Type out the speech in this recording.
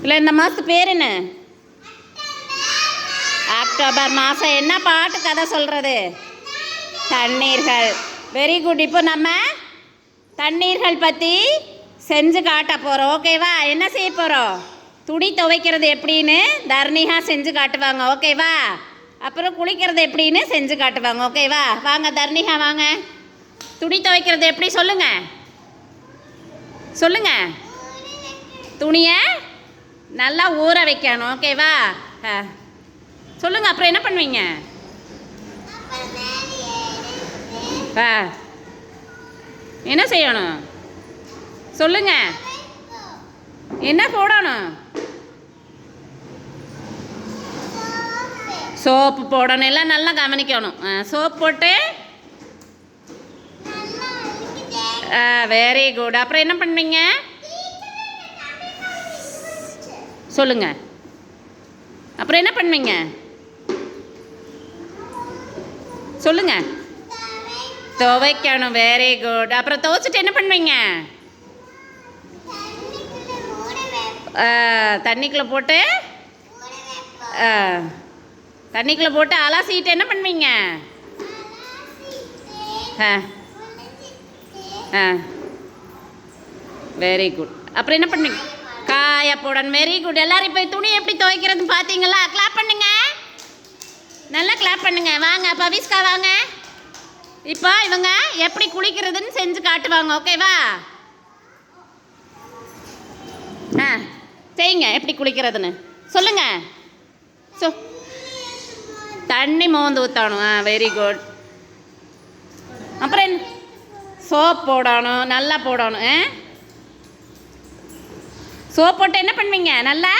இல்லை இந்த மாதத்து பேர் என்ன? அக்டோபர் மாதம். என்ன பாட்டு கதை சொல்கிறது? தண்ணீர்கள். Very good. இப்போ நம்ம தண்ணீர்கள் பற்றி செஞ்சு காட்ட போகிறோம். ஓகேவா? என்ன செய்ய போகிறோம்? துணி துவைக்கிறது எப்படின்னு தர்ணிகா செஞ்சு காட்டுவாங்க. ஓகேவா? அப்புறம் குளிக்கிறது எப்படின்னு செஞ்சு காட்டுவாங்க. ஓகேவா? வாங்க தர்ணிகா வாங்க. துணி துவைக்கிறது எப்படி சொல்லுங்க சொல்லுங்க. துணியை நல்லா ஊற வைக்கணும். ஓகேவா? சொல்லுங்க. அப்புறம் என்ன பண்ணுவீங்க? என்ன செய்யணும் சொல்லுங்க. என்ன போடணும்? சோப்பு போடணும். எல்லாம் நல்லா கவனிக்கணும். சோப்பு போட்டு வெரி குட். அப்புறம் என்ன பண்ணுவீங்க சொல்லுங்க. அப்புறம் என்ன பண்ணுவீங்க சொல்லுங்க. துவைக்கணும். Very good. அப்புறம் துவைச்சிட்டு என்ன பண்ணுவீங்க? தண்ணிக்குள்ளே போட்டு தண்ணிக்குள்ளே போட்டு அலசிட்டு என்ன பண்ணுவீங்க? Very good. அப்புறம் என்ன பண்ணுவீங்க? காய போடணும். Very good. எல்லாரும் போய் துணி எப்படி துவைக்கிறதுன்னு பார்த்தீங்களா? கிளாப் பண்ணுங்க. நல்லா கிளாப் பண்ணுங்க. வாங்க பவிஸ்கா வாங்க. இப்போ இவங்க எப்படி குளிக்கிறதுன்னு செஞ்சு காட்டுவாங்க. ஓகேவா? செய்யுங்க. எப்படி குளிக்கிறதுன்னு சொல்லுங்க. தண்ணி மோந்து ஊற்றணும். Very good. அப்புறம் சோப் போடணும். நல்லா போடணும். சோப் போட்டு என்ன பண்ணுவீங்க? நல்லா